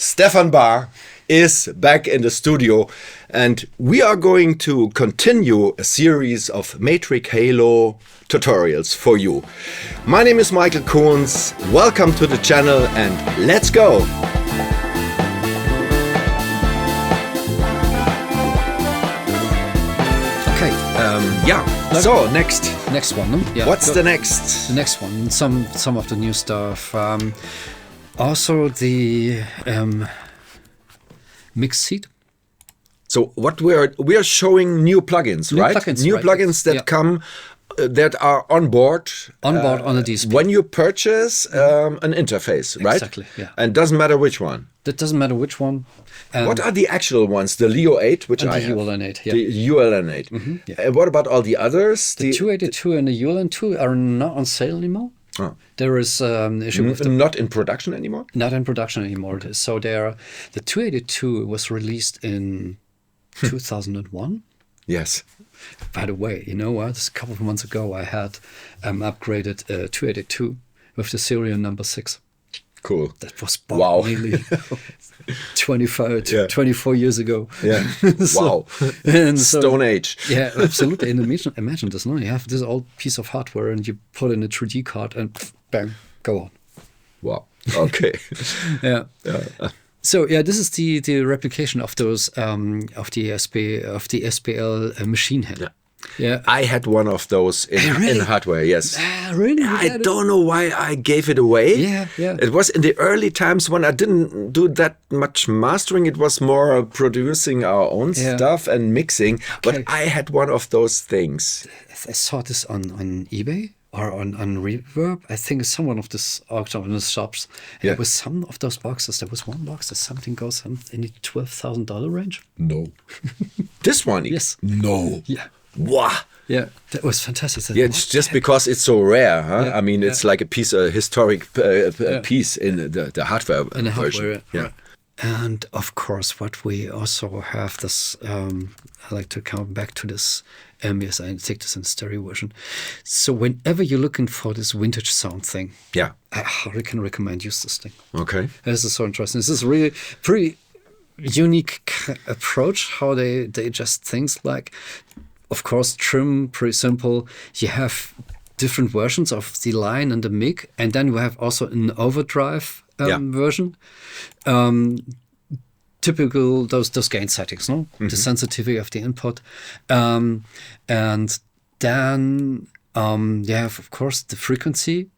Stefan Bahr is back in the studio, and we are going to continue a series of Matrix Halo tutorials for you. My name is Michael Kunz. Welcome to the channel and let's go! Okay. So next one. No? Yeah. What's the next? The next one. Some of the new stuff. Also the mix seat. So what we are showing new plugins, right? New plugins that come that are on board on the DSP when you purchase an interface, right? Exactly. Yeah. And doesn't matter which one. That doesn't matter which one. What are the actual ones? The Leo 8, which I have. The ULN8. Yeah. The ULN8. Mm-hmm, yeah. And what about all the others? The 282 and the ULN2 are not on sale anymore. Oh. There is an issue with them. Not in production anymore? Not in production anymore. So the 282 was released in 2001. Yes. By the way, you know what? A couple of months ago, I had upgraded 282 with the serial number 6. Cool. That was nearly 24 years ago. Yeah. So, wow. Stone Age. Yeah, absolutely. And imagine this. No, you have this old piece of hardware, and you put in a 3D card, and bang, go on. Wow. Okay. Yeah. So yeah, this is the replication of those of the SPL machine head. Yeah. Yeah, I had one of those in hardware. Yes. Really? I don't know why I gave it away. Yeah. It was in the early times when I didn't do that much mastering. It was more producing our own stuff and mixing. Okay. But I had one of those things. I saw this on eBay. Or on Reverb, I think it's someone of this auction in the shops. Yeah. There was some of those boxes. There was one box that something goes in the $12,000 range. No. This one? Yes. No. Yeah. Wow. Yeah, that was fantastic. Yeah, it's just because it's so rare, huh? Yeah. I mean, it's like a historic piece in the hardware version. Yeah. Right. And of course, what we also have this, I like to come back to this, yes, I take this in stereo version. So whenever you're looking for this vintage sound thing, yeah, I highly can recommend use this thing. Okay. This is so interesting. This is really pretty unique approach, how they adjust things like, of course, trim, pretty simple. You have different versions of the line and the mic, and then you have also an overdrive version. Typical those gain settings, no? Mm-hmm. The sensitivity of the input, and then you have, of course, the frequency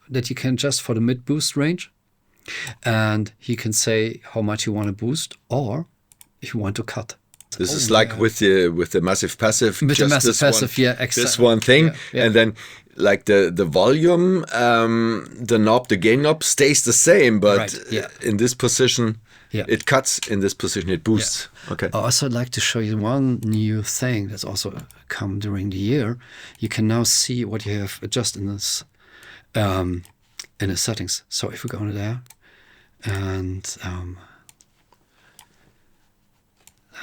that you can adjust for the mid boost range, and you can say how much you want to boost or if you want to cut. This is like with the massive passive. With the massive passive, exactly. This one thing, and then like the volume, the knob, the gain knob stays the same, but in this position, it cuts. In this position, it boosts. Yeah. Okay. I also like to show you one new thing that's also come during the year. You can now see what you have adjusted in this in the settings. So if we go into there and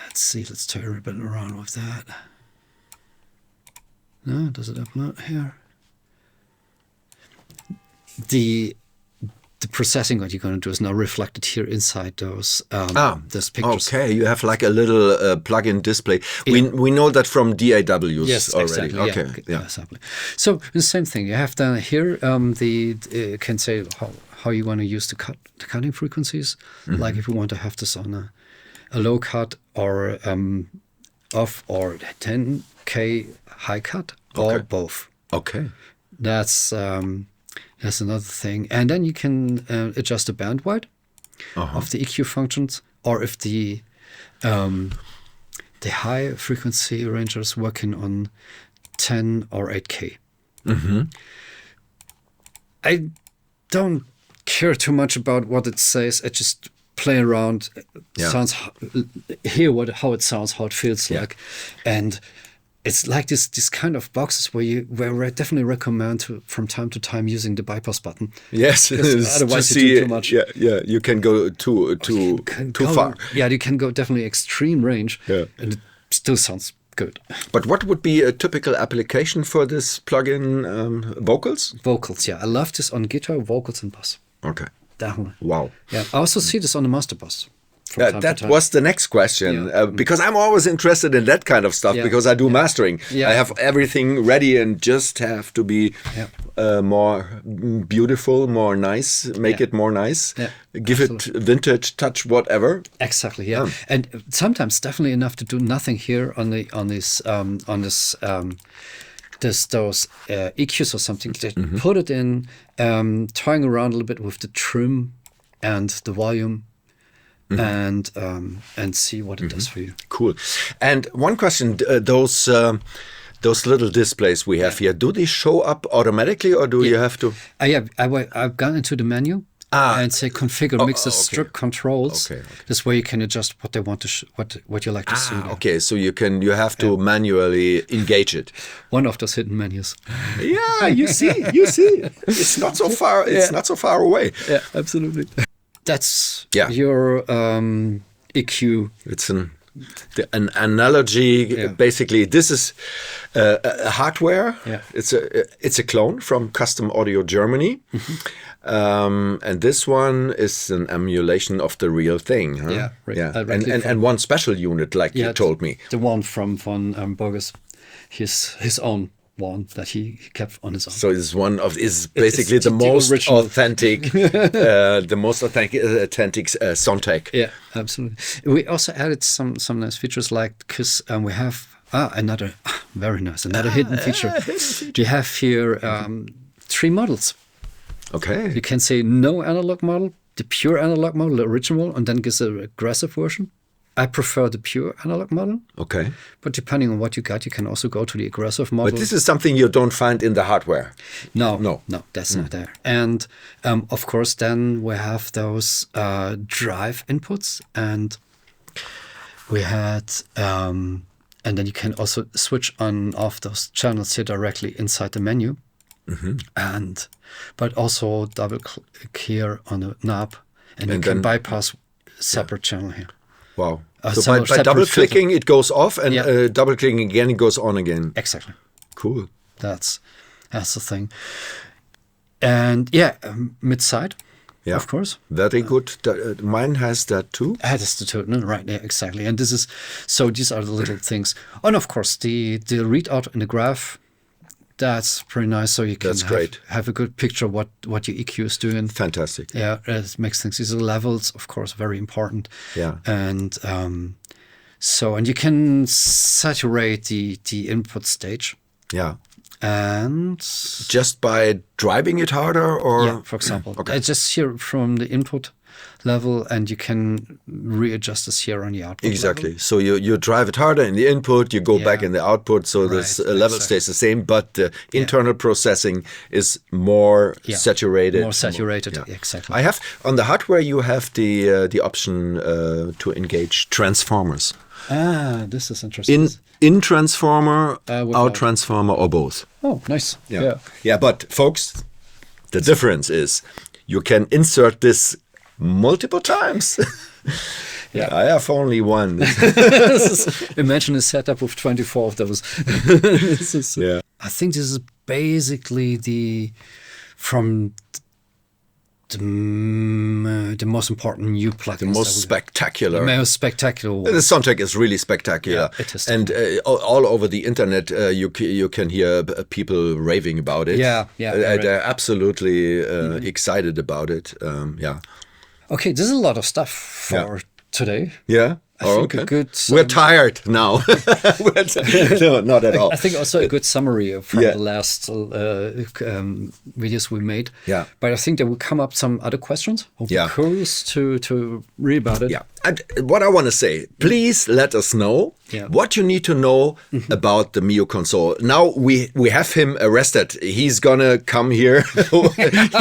let's see, let's turn a bit around with that. No, does it upload here? The processing what you're going to do is now reflected here inside those pictures. Okay, you have like a little plug-in display. Yeah. We know that from DAWs already. Exactly. Okay, yeah. Exactly. So the same thing. You have down here can say how you want to use the cutting frequencies. Mm-hmm. Like if you want to have this on a low cut or off or 10K high cut or both. Okay. That's another thing. And then you can adjust the band width of the EQ functions, or if the high frequency range is working on 10 or 8K. Mm-hmm. I don't care too much about what it says. I just play around, hear how it sounds, how it feels like, and it's like this kind of boxes where I definitely recommend from time to time using the bypass button. Yes, otherwise you do too much. Yeah, you can go too far. Yeah, you can go definitely extreme range, and it still sounds good. But what would be a typical application for this plugin? Vocals? Vocals, yeah. I love this on guitar, vocals, and bass. Okay. definitely. Wow. Yeah, I also see this on the master bus. from time to That time. was the next question, Yeah. because I'm always interested in that kind of stuff, Yeah. because I do mastering. Yeah. I have everything ready and just have to be more beautiful, more nice, make it more nice, give it vintage touch, whatever. Exactly, yeah. And sometimes definitely enough to do nothing here on those EQs or something. Just put it in, toying around a little bit with the trim and the volume, and see what it does for you. Cool. And one question: those little displays we have here, do they show up automatically, or do you have to? I've gone into the menu. And say configure mixer strip controls. Okay. This way you can adjust what they want to what you like to see. Okay, so you have to manually engage it. One of those hidden menus. Yeah, you see, it's not so far. It's not so far away. Yeah, absolutely. That's your EQ. It's an analogy. Basically, this is a hardware. Yeah. It's a clone from Custom Audio Germany. And this one is an emulation of the real thing. Huh? Yeah, right. Yeah. And one special unit, like you told me. The one from von Burgers, his own one that he kept on his own. So it's basically the most authentic, authentic Sontec. Yeah, absolutely. We also added some nice features, like because we have another very nice hidden feature. We have here 3 models. Okay. You can say no analog model, the pure analog model, the original, and then gives an aggressive version. I prefer the pure analog model. Okay. But depending on what you got, you can also go to the aggressive model. But this is something you don't find in the hardware. No, that's not there. And of course, then we have those drive inputs, and we had, and then you can also switch on off those channels here directly inside the menu. But also double click here on the knob, and you can bypass separate channel here. Wow. So by double clicking it goes off, and double clicking again it goes on again. Exactly. Cool. That's the thing. And mid-side, of course. Very good. Mine has that too. That's the two, right? Yeah, exactly. And these are the little things. And of course, the readout in the graph. That's pretty nice. So you can have a good picture of what your EQ is doing. Fantastic. Yeah, it makes things easier. Levels, of course, very important. Yeah. And and you can saturate the input stage. Yeah. And just by driving it harder, or for example, I just hear from the input level, and you can readjust this here on the output. Exactly. level. So you drive it harder in the input, you go back in the output, so this level stays the same, but the internal processing is more saturated. More saturated, exactly. I have on the hardware. You have the option to engage transformers. This is interesting. In transformer, out transformer, or both. Oh, nice. Yeah. But folks, the difference is you can insert this multiple times. I have only one. Imagine a setup with 24 of those. I think this is basically from the most important new plugins. The most spectacular. The most spectacular one. The Sontec is really spectacular. Yeah, it is. And all over the internet, you can hear people raving about it. They're absolutely excited about it. Okay, this is a lot of stuff for today. Yeah. I think a good. We're tired now. No, not at all. I think also a good summary from the last videos we made. Yeah. But I think there will come up some other questions. I'll be curious to read about it. Yeah. And what I want to say, please let us know what you need to know about the MIO console. Now we have him arrested. He's gonna come here.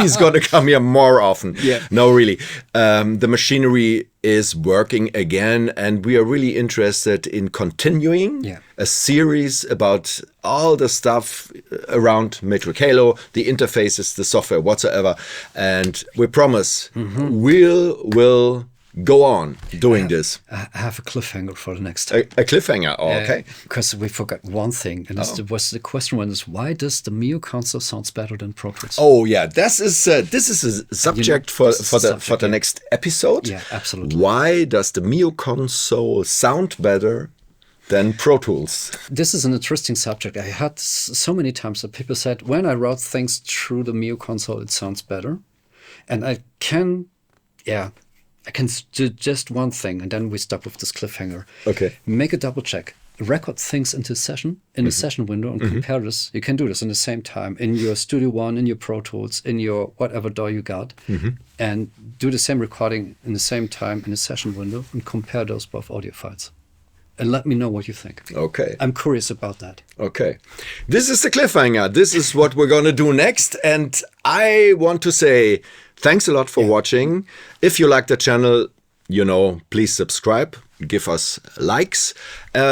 He's gonna come here more often. Yeah. No, really. The machinery is working again, and we are really interested in continuing a series about all the stuff around Matrix Halo, the interfaces, the software, whatsoever. And we promise we'll go on doing this. I have a cliffhanger for the next A time. cliffhanger, okay. Because we forgot one thing, and was the question was, why does the MIO console sounds better than Pro Tools? Oh yeah, this is a subject for the next episode. Yeah, absolutely. Why does the MIO console sound better than Pro Tools? This is an interesting subject. I had so many times that people said, when I wrote things through the MIO console, it sounds better. And I can do just one thing, and then we stop with this cliffhanger. Okay. Make a double check. Record things into session, in the session window, and compare this. You can do this in the same time in your Studio One, in your Pro Tools, in your whatever DAW you got, and do the same recording in the same time in the session window, and compare those both audio files. And let me know what you think. Okay. I'm curious about that. Okay. This is the cliffhanger. This is what we're going to do next. And I want to say thanks a lot for watching. If you like the channel, please subscribe, give us likes.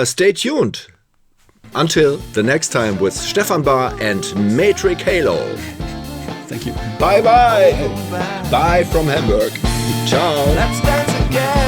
Stay tuned. Until the next time with Stefan Bahr and Matrix Halo. Thank you. Bye-bye. Bye from Hamburg. Ciao. Let's dance again.